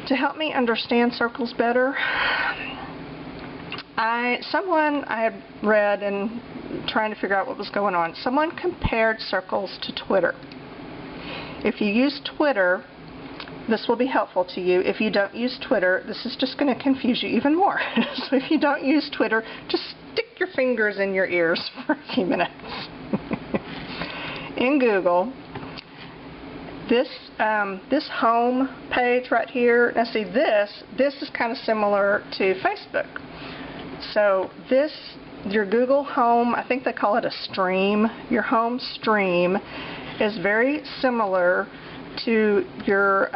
to help me understand circles better, someone I had read and trying to figure out what was going on, someone compared circles to Twitter. If you use Twitter, this will be helpful to you. If you don't use Twitter, this is just going to confuse you even more. So if you don't use Twitter, just stick your fingers in your ears for a few minutes. In Google, this home page right here, now see this is kind of similar to Facebook. So your Google Home, I think they call it a stream, your home stream is very similar to your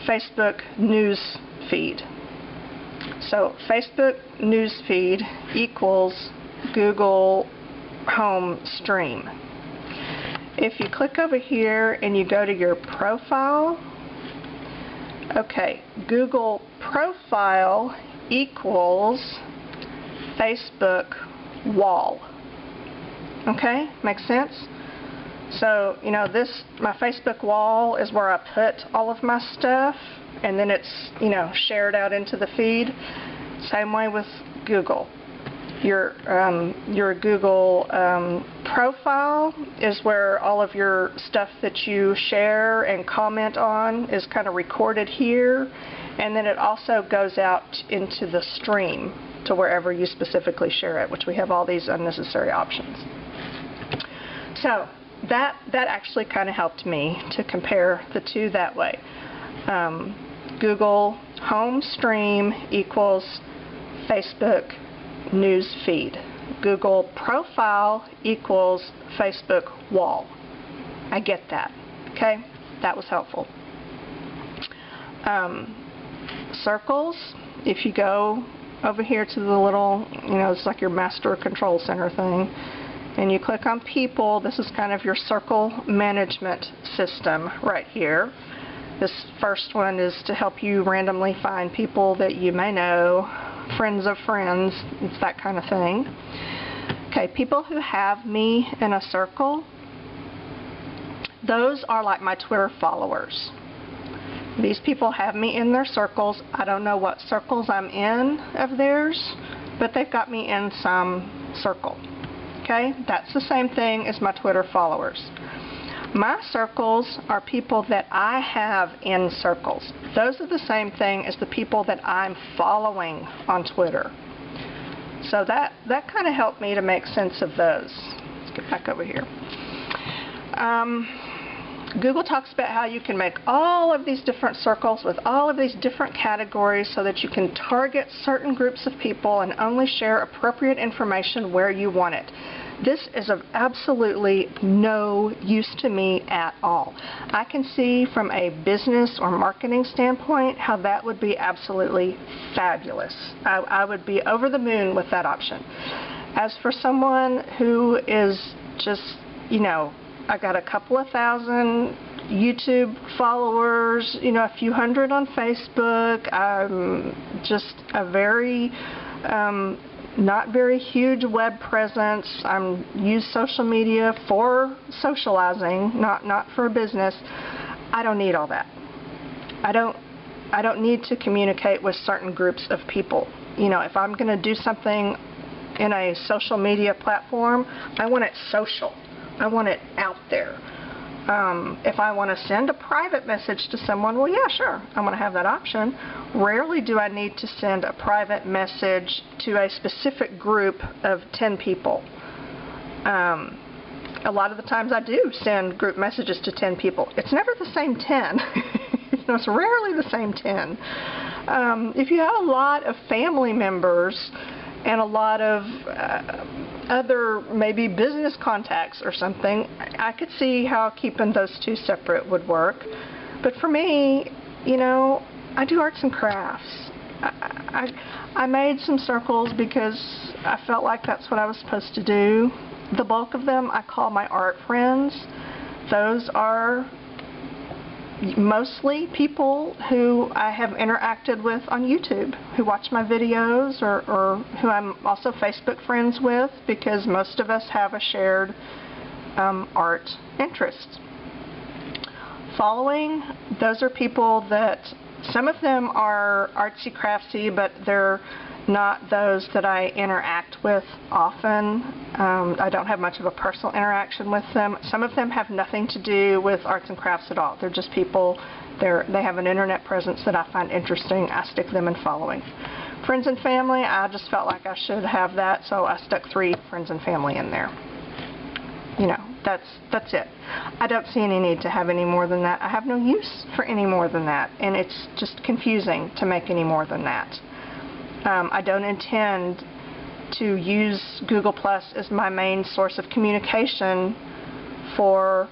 Facebook news feed. So Facebook news feed equals Google Home stream. If you click over here and you go to your profile, okay, Google profile equals Facebook wall. Okay, makes sense? So, you know, my Facebook wall is where I put all of my stuff, and then it's, you know, shared out into the feed. Same way with Google. Your Google profile is where all of your stuff that you share and comment on is kind of recorded here, and then it also goes out into the stream to wherever you specifically share it, which we have all these unnecessary options. So that actually kind of helped me to compare the two that way. Google home stream equals Facebook news feed. Google profile equals Facebook wall. I get that. Okay, that was helpful. Circles, if you go over here to the little, you know, it's like your master control center thing, and you click on people, this is kind of your circle management system right here. This first one is to help you randomly find people that you may know, friends of friends, it's that kind of thing. Okay, people who have me in a circle, those are like my Twitter followers. These people have me in their circles. I don't know what circles I'm in of theirs, but they've got me in some circle. Okay, that's the same thing as my Twitter followers. My circles are people that I have in circles. Those are the same thing as the people that I'm following on Twitter. So that kind of helped me to make sense of those. Let's get back over here. Google talks about how you can make all of these different circles with all of these different categories so that you can target certain groups of people and only share appropriate information where you want it. This is of absolutely no use to me at all. I can see from a business or marketing standpoint how that would be absolutely fabulous. I would be over the moon with that option. As for someone who is just, you know, I got a couple of thousand YouTube followers, you know, a few hundred on Facebook. I'm just a very not very huge web presence. I use social media for socializing, not for business. I don't need all that. I don't need to communicate with certain groups of people. You know, if I'm going to do something in a social media platform, I want it social. I want it out there. If I want to send a private message to someone, well, yeah, sure, I'm going to have that option. Rarely do I need to send a private message to a specific group of 10 people. A lot of the times I do send group messages to 10 people. It's never the same 10. You know, it's rarely the same 10. If you have a lot of family members and a lot of other maybe business contacts or something, I could see how keeping those two separate would work. But for me, you know, I do arts and crafts. I made some circles because I felt like that's what I was supposed to do. The bulk of them I call my art friends. Those are mostly people who I have interacted with on YouTube, who watch my videos, or who I'm also Facebook friends with, because most of us have a shared art interest. Following, those are people that Some of them are artsy craftsy, but they're not those that I interact with often. I don't have much of a personal interaction with them. Some of them have nothing to do with arts and crafts at all. They're just people, they have an internet presence that I find interesting. I stick them in following. Friends and family, I just felt like I should have that, so I stuck 3 friends and family in there. You know, that's it. I don't see any need to have any more than that. I have no use for any more than that, and it's just confusing to make any more than that. I don't intend to use Google Plus as my main source of communication for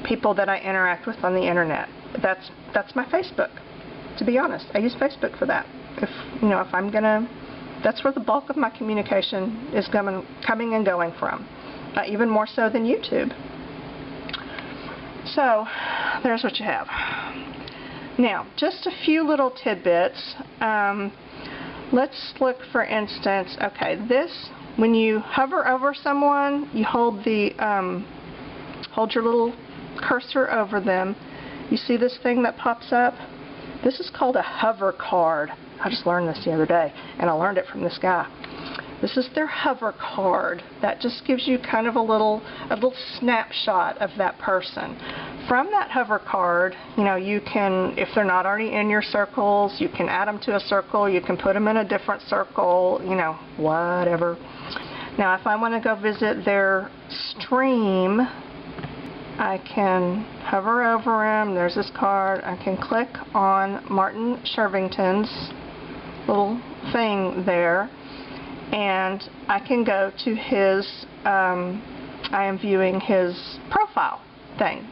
people that I interact with on the internet. That's my Facebook, to be honest. I use Facebook for that. If I'm gonna, that's where the bulk of my communication is coming and going from. Even more so than YouTube. So, there's what you have. Now, just a few little tidbits. Let's look, for instance, okay, this, when you hover over someone, you hold hold your little cursor over them. You see this thing that pops up? This is called a hover card. I just learned this the other day, and I learned it from this guy. This is their hover card. That just gives you kind of a little snapshot of that person. From that hover card, you can, if they're not already in your circles, you can add them to a circle, you can put them in a different circle, whatever. Now, if I want to go visit their stream, I can hover over him. There's this card. I can click on Martin Shervington's little thing there, and I can go to his, I am viewing his profile thing.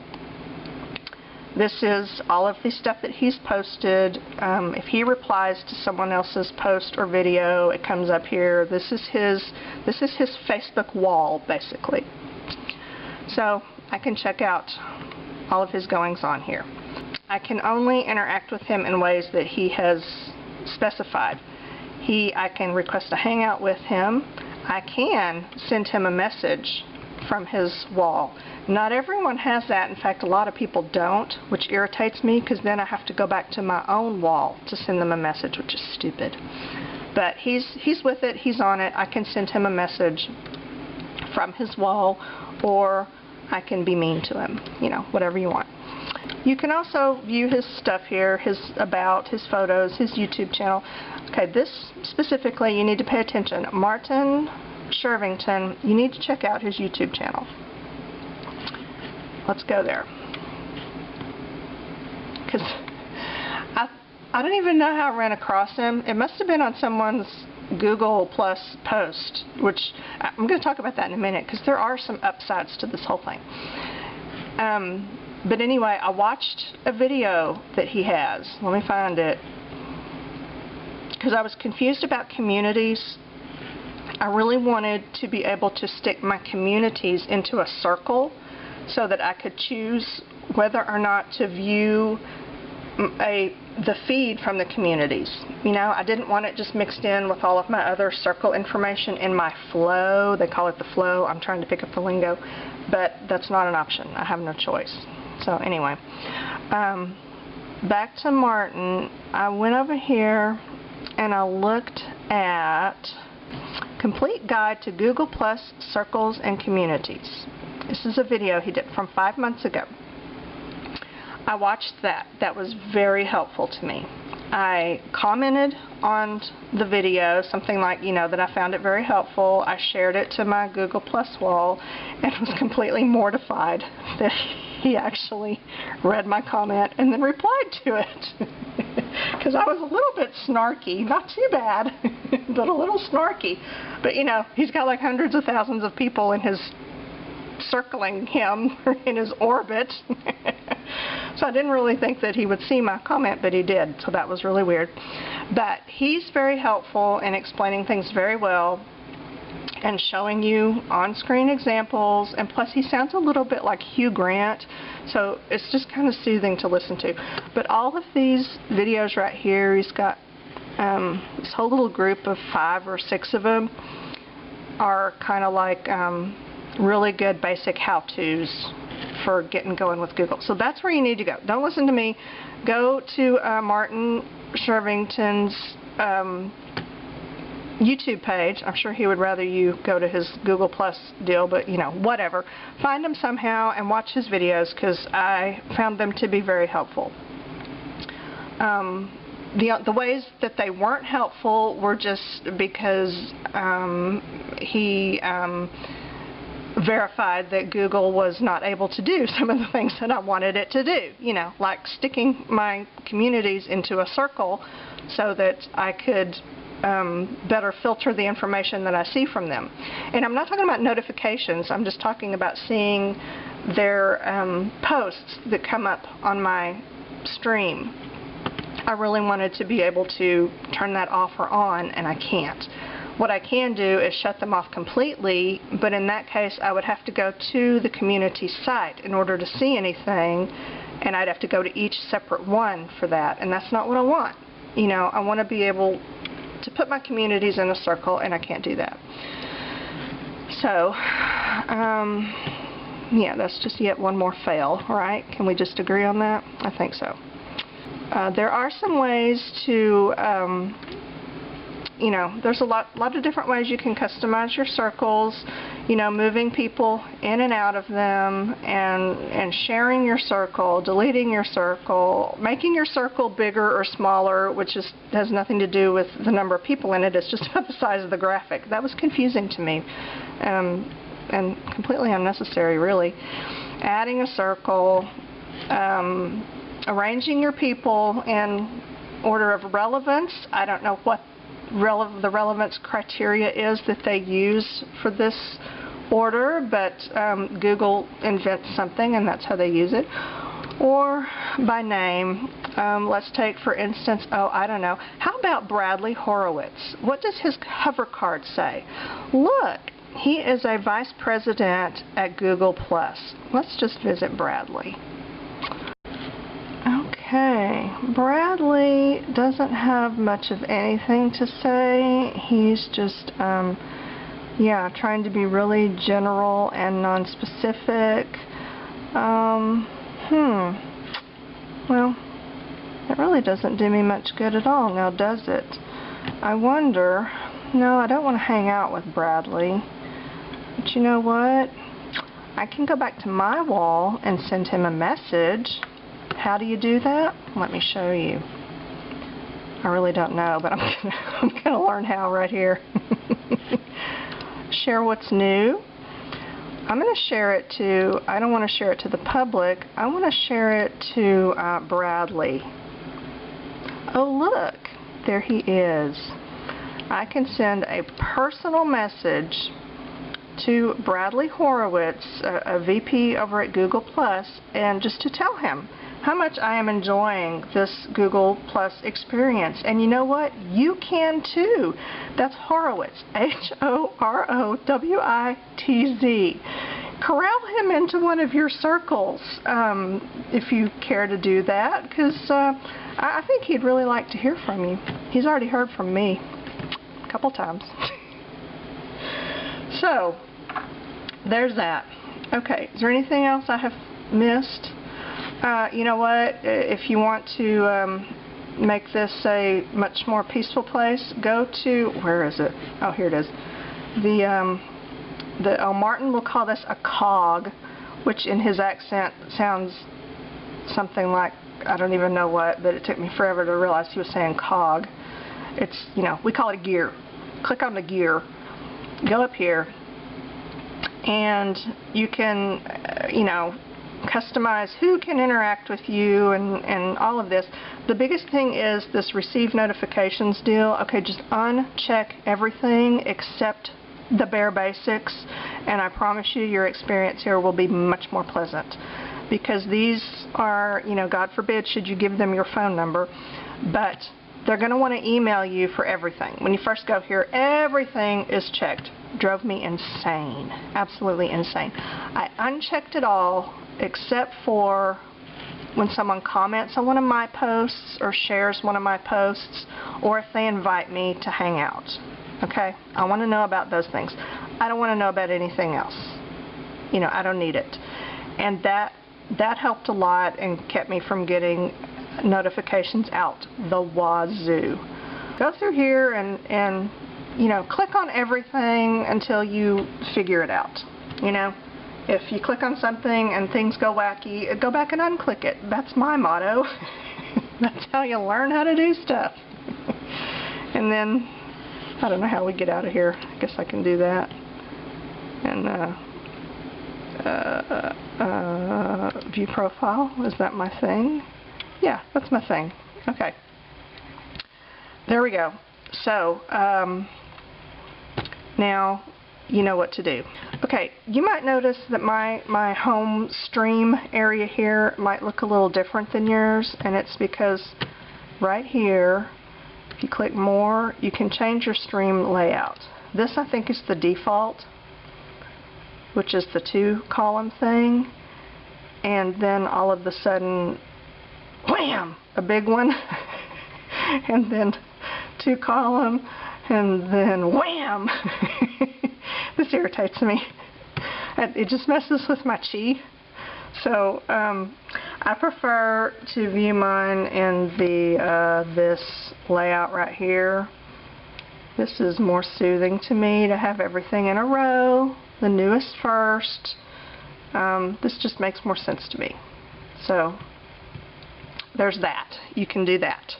This is all of the stuff that he's posted. If he replies to someone else's post or video, it comes up here. This is his Facebook wall, basically. So I can check out all of his goings on here. I can only interact with him in ways that he has specified. I can request a hangout with him. I can send him a message from his wall. Not everyone has that. In fact, a lot of people don't, which irritates me, because then I have to go back to my own wall to send them a message, which is stupid. But he's with it. He's on it. I can send him a message from his wall, or I can be mean to him. Whatever you want. You can also view his stuff here, his about, his photos, his YouTube channel. Okay, this specifically, you need to pay attention. Martin Shervington, you need to check out his YouTube channel. Let's go there. Because I don't even know how I ran across him. It must have been on someone's Google Plus post, which I'm going to talk about that in a minute, because there are some upsides to this whole thing. But anyway, I watched a video that he has. Let me find it. Because I was confused about communities. I really wanted to be able to stick my communities into a circle so that I could choose whether or not to view the feed from the communities. I didn't want it just mixed in with all of my other circle information in my flow. They call it the flow. I'm trying to pick up the lingo, but that's not an option. I have no choice. So anyway, back to Martin. I went over here and I looked at Complete Guide to Google Plus Circles and Communities. This is a video he did from 5 months ago. I watched that. That was very helpful to me. I commented on the video, something like, that I found it very helpful. I shared it to my Google Plus wall and was completely mortified that he actually read my comment and then replied to it. Because I was a little bit snarky. Not too bad, but a little snarky. But, he's got like hundreds of thousands of people in his circling him in his orbit. So I didn't really think that he would see my comment, but he did, so that was really weird. But he's very helpful in explaining things very well and showing you on-screen examples, and plus he sounds a little bit like Hugh Grant, so it's just kind of soothing to listen to. But all of these videos right here, he's got this whole little group of 5 or 6 of them are kind of like really good basic how-tos for getting going with Google. So that's where you need to go. Don't listen to me. Go to Martin Shervington's YouTube page. I'm sure he would rather you go to his Google Plus deal, but you know, whatever. Find him somehow and watch his videos, because I found them to be very helpful. The ways that they weren't helpful were just because he verified that Google was not able to do some of the things that I wanted it to do, you know, like sticking my communities into a circle so that I could better filter the information that I see from them. And I'm not talking about notifications, I'm just talking about seeing their posts that come up on my stream. I really wanted to be able to turn that off or on, and I can't. What I can do is shut them off completely, but in that case I would have to go to the community site in order to see anything, and I'd have to go to each separate one for that, and that's not what I want. You know, I want to be able to put my communities in a circle, and I can't do that. So, yeah, that's just yet one more fail, right? Can we just agree on that? I think so. There are some ways to, you know, there's a lot of different ways you can customize your circles, you know, moving people in and out of them, and sharing your circle, deleting your circle, making your circle bigger or smaller, which has nothing to do with the number of people in it, it's just about the size of the graphic. That was confusing to me, and completely unnecessary, really. Adding a circle, arranging your people in order of relevance. I don't know what the relevance criteria is that they use for this order, but Google invents something and that's how they use it. Or by name. Let's take, for instance, oh, I don't know, how about Bradley Horowitz? What does his cover card say? Look, he is a vice president at Google Plus. Let's just visit Bradley. Okay, Bradley doesn't have much of anything to say. He's just, yeah, trying to be really general and non-specific. Well, it really doesn't do me much good at all now, does it? I wonder, no, I don't want to hang out with Bradley. But you know what? I can go back to my wall and send him a message. How do you do that? Let me show you. I really don't know, but I'm gonna learn how right here. Share what's new. I'm going to share it to, I don't want to share it to the public, I want to share it to Bradley. Oh look, there he is. I can send a personal message to Bradley Horowitz, a VP over at Google Plus, and just to tell him how much I am enjoying this Google Plus experience. And you know what? You can too. That's Horowitz, Horowitz. Corral him into one of your circles if you care to do that, because I think he'd really like to hear from you. He's already heard from me a couple times. So, there's that. Okay, is there anything else I have missed? You know what, if you want to make this a much more peaceful place, go to, where is it? Oh, here it is. Martin will call this a cog, which in his accent sounds something like, I don't even know what, but it took me forever to realize he was saying cog. It's, you know, we call it a gear. Click on the gear. Go up here, and you can, you know, customize who can interact with you and all of this. The biggest thing is this receive notifications deal. Okay, just uncheck everything except the bare basics, and I promise you your experience here will be much more pleasant, because these are, you know, God forbid should you give them your phone number, but they're going to want to email you for everything. When you first go here, everything is checked. Drove me insane. Absolutely insane. I unchecked it all except for when someone comments on one of my posts or shares one of my posts, or if they invite me to hang out. Okay? I want to know about those things. I don't want to know about anything else. You know, I don't need it. and that helped a lot and kept me from getting notifications out the wazoo. Go through here and you know, click on everything until you figure it out. You know, if you click on something and things go wacky, go back and unclick it. That's my motto. That's how you learn how to do stuff. And then, I don't know how we get out of here. I guess I can do that. And view profile, is that my thing? Yeah, that's my thing. Okay. There we go. So, now you know what to do. Okay, you might notice that my home stream area here might look a little different than yours, and it's because right here, if you click more, you can change your stream layout. This, I think, is the default, which is the 2-column thing, and then all of a sudden, wham, a big one, and then 2-column, and then wham. This irritates me. It just messes with my chi. So I prefer to view mine in the this layout right here. This is more soothing to me to have everything in a row, the newest first. This just makes more sense to me. So there's that. You can do that.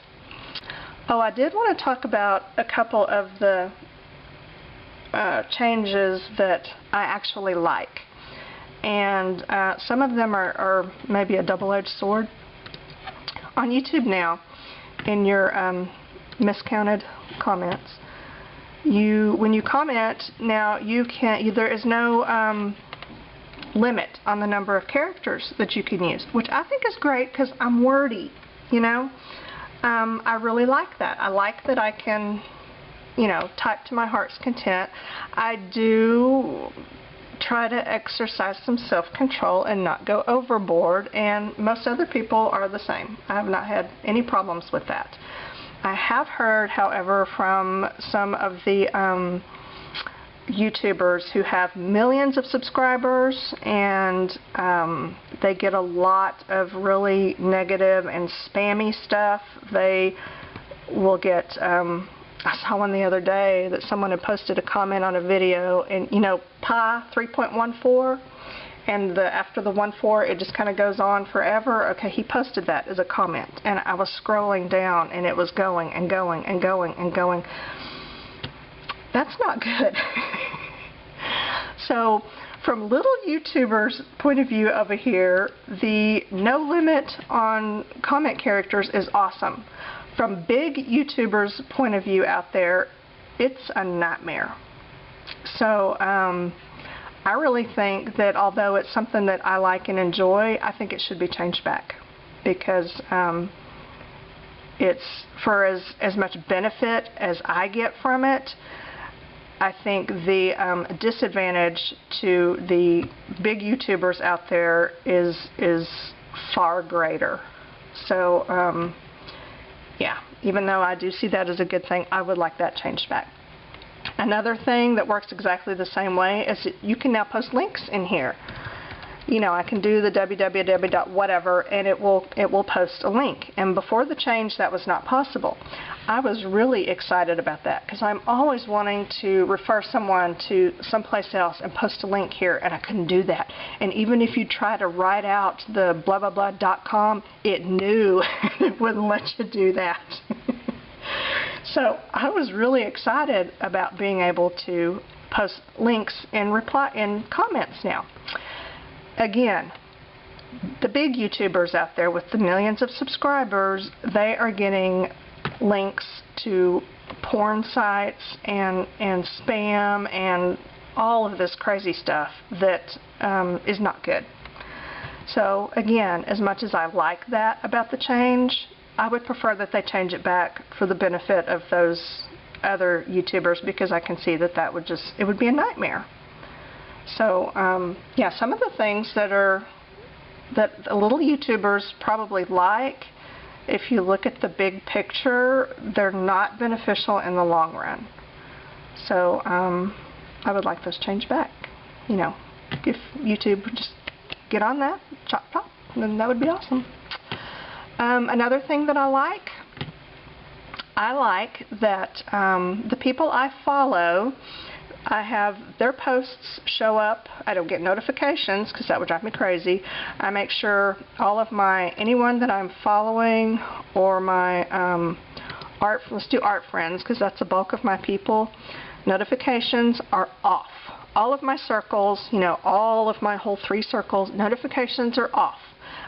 Oh, I did want to talk about a couple of the changes that I actually like. And some of them are maybe a double-edged sword. On YouTube now, in your miscounted comments, when you comment now, you can, there is no limit on the number of characters that you can use, which I think is great because I'm wordy, you know. I really like that. I like that I can, you know, type to my heart's content. I do try to exercise some self-control and not go overboard, and most other people are the same. I have not had any problems with that. I have heard, however, from some of the YouTubers who have millions of subscribers, and they get a lot of really negative and spammy stuff. They will get, I saw one the other day that someone had posted a comment on a video, and you know, pi 3.14, and after the 14 it just kind of goes on forever. Okay, he posted that as a comment, and I was scrolling down and it was going and going and going and going. That's not good. So from little YouTubers' point of view over here, the no limit on comment characters is awesome. From big YouTubers' point of view out there, it's a nightmare. So I really think that although it's something that I like and enjoy, I think it should be changed back, because it's for as much benefit as I get from it. I think the disadvantage to the big YouTubers out there is far greater. So yeah, even though I do see that as a good thing, I would like that changed back. Another thing that works exactly the same way is that you can now post links in here. You know, I can do the www.whatever, and it will post a link. And before the change, that was not possible. I was really excited about that because I'm always wanting to refer someone to someplace else and post a link here, and I couldn't do that. And even if you try to write out the blah blah blah.com, it knew it wouldn't let you do that. So I was really excited about being able to post links and reply in comments now. Again, the big YouTubers out there with the millions of subscribers, they are getting links to porn sites and spam and all of this crazy stuff that is not good. So again, as much as I like that about the change, I would prefer that they change it back for the benefit of those other YouTubers, because I can see that that would just, it would be a nightmare. So yeah, some of the things that the little YouTubers probably like, if you look at the big picture, they're not beneficial in the long run. So I would like those changed back. You know, if YouTube would just get on that, chop, then that would be awesome. Another thing that I like that the people I follow, I have their posts show up. I don't get notifications because that would drive me crazy. I make sure all of anyone that I'm following or my let's do art friends because that's the bulk of my people, notifications are off. All of my circles, all of my whole 3 circles, notifications are off.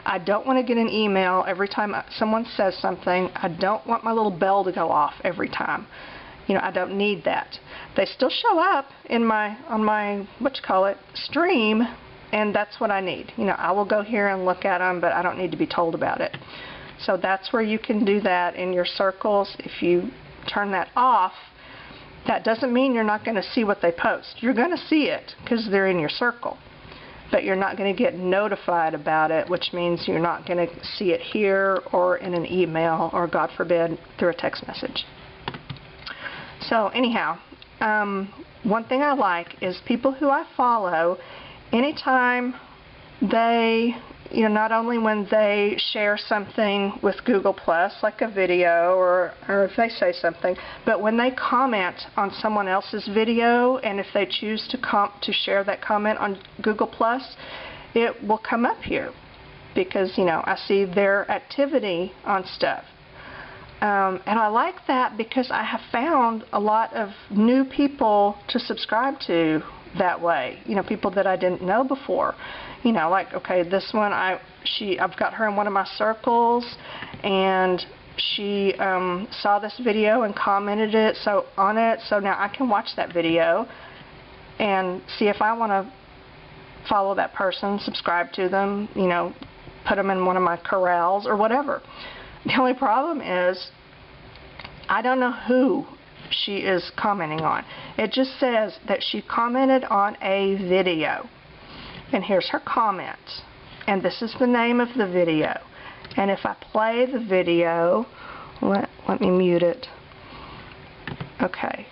I don't want to get an email every time someone says something. I don't want my little bell to go off every time. I don't need that. They still show up on my stream, and that's what I need. I will go here and look at them, but I don't need to be told about it. So that's where you can do that in your circles. If you turn that off, that doesn't mean you're not going to see what they post. You're going to see it because they're in your circle. But you're not going to get notified about it, which means you're not going to see it here or in an email or, God forbid, through a text message. So anyhow, one thing I like is people who I follow, anytime they, not only when they share something with Google+, like a video or if they say something, but when they comment on someone else's video, and if they choose to share that comment on Google+, it will come up here because, I see their activity on stuff. And I like that because I have found a lot of new people to subscribe to that way. People that I didn't know before. Like, okay, this one, I've got her in one of my circles, and she saw this video and commented on it, so now I can watch that video and see if I want to follow that person, subscribe to them, put them in one of my corrals or whatever. The only problem is I don't know who she is commenting on. It just says that she commented on a video. And here's her comment. And this is the name of the video. And if I play the video, let me mute it. Okay.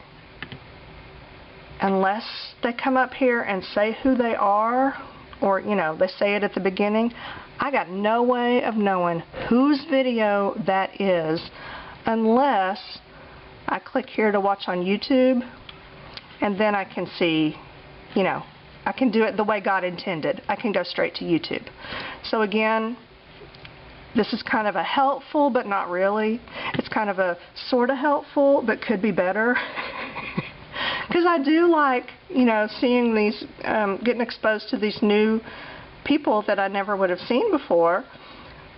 Unless they come up here and say who they are, or, they say it at the beginning, I got no way of knowing whose video that is unless I click here to watch on YouTube, and then I can see, I can do it the way God intended. I can go straight to YouTube. So again, this is kind of a helpful, but not really. It's kind of a sort of helpful, but could be better. Because I do like, seeing these, getting exposed to these new people that I never would have seen before.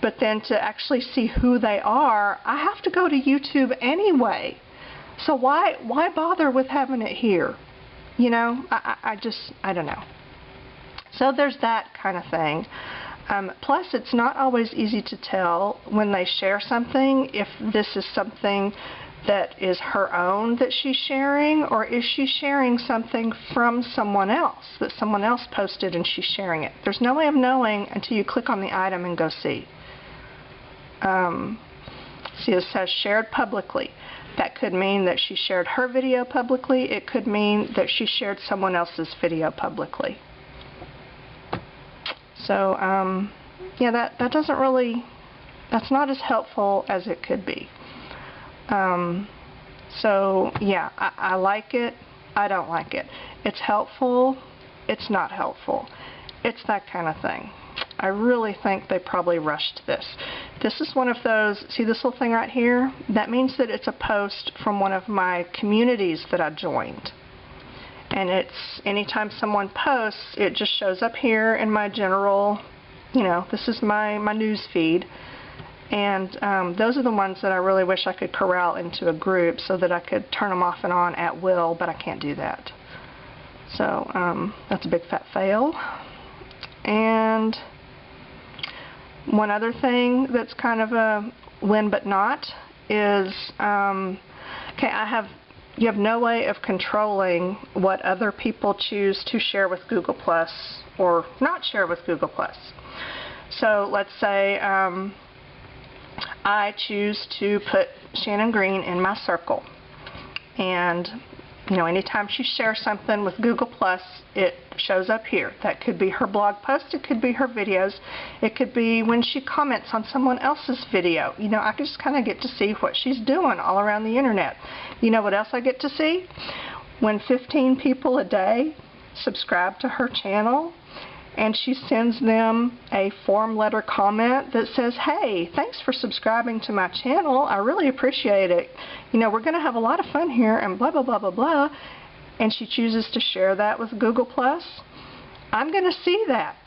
But then to actually see who they are, I have to go to YouTube anyway. So why bother with having it here? I don't know. So there's that kind of thing. Plus, it's not always easy to tell when they share something if this is something that is her own that she's sharing, or is she sharing something from someone else that someone else posted and she's sharing it. There's no way of knowing until you click on the item and go see. See, it says shared publicly. That could mean that she shared her video publicly. It could mean that she shared someone else's video publicly. So, yeah, that doesn't really, that's not as helpful as it could be. So, yeah, I like it. I don't like it. It's helpful. It's not helpful. It's that kind of thing. I really think they probably rushed this. This is one of those, see this little thing right here? That means that it's a post from one of my communities that I joined. And it's, anytime someone posts, it just shows up here in my general, this is my news feed. And those are the ones that I really wish I could corral into a group so that I could turn them off and on at will, but I can't do that. So that's a big fat fail. And one other thing that's kind of a win but not is, okay, you have no way of controlling what other people choose to share with Google Plus or not share with Google Plus. So let's say I choose to put Shannon Green in my circle, and You know, anytime she shares something with Google+, it shows up here. That could be her blog post, it could be her videos, it could be when she comments on someone else's video. You know, I just kind of get to see what she's doing all around the internet. You know what else I get to see? When 15 people a day subscribe to her channel, and she sends them a form letter comment that says, hey, thanks for subscribing to my channel. I really appreciate it. You know, we're going to have a lot of fun here and blah, blah, blah, blah, blah. And she chooses to share that with Google+. I'm going to see that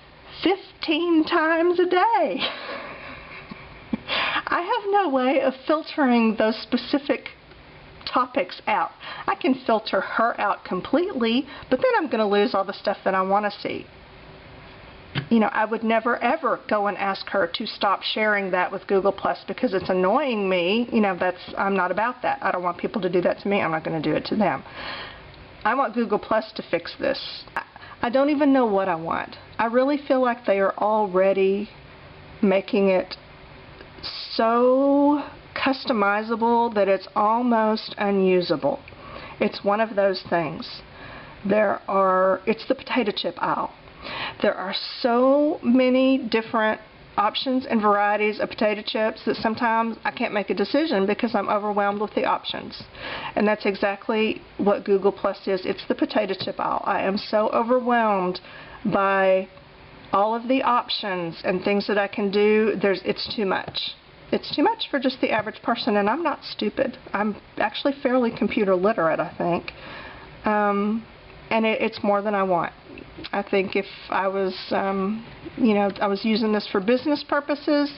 15 times a day. I have no way of filtering those specific topics out. I can filter her out completely, but then I'm going to lose all the stuff that I want to see. You know, I would never ever go and ask her to stop sharing that with Google+ because it's annoying me. You know, I'm not about that. I don't want people to do that to me. I'm not going to do it to them. I want Google+ to fix this. I don't even know what I want. I really feel like they are already making it so customizable that it's almost unusable. It's one of those things. It's the potato chip aisle. There are so many different options and varieties of potato chips that sometimes I can't make a decision because I'm overwhelmed with the options. And that's exactly what Google+ is. It's the potato chip aisle. I am so overwhelmed by all of the options and things that I can do. It's too much. It's too much for just the average person, and I'm not stupid. I'm actually fairly computer literate, I think. And it's more than I want. I think if I was, you know, I was using this for business purposes,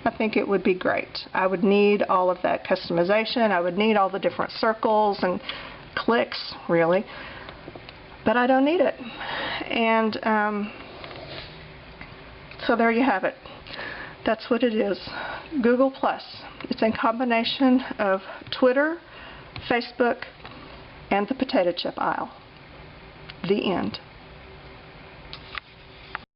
I think it would be great. I would need all of that customization. I would need all the different circles and clicks, really. But I don't need it. And so there you have it. That's what it is. Google+. It's a combination of Twitter, Facebook, and the potato chip aisle. The end.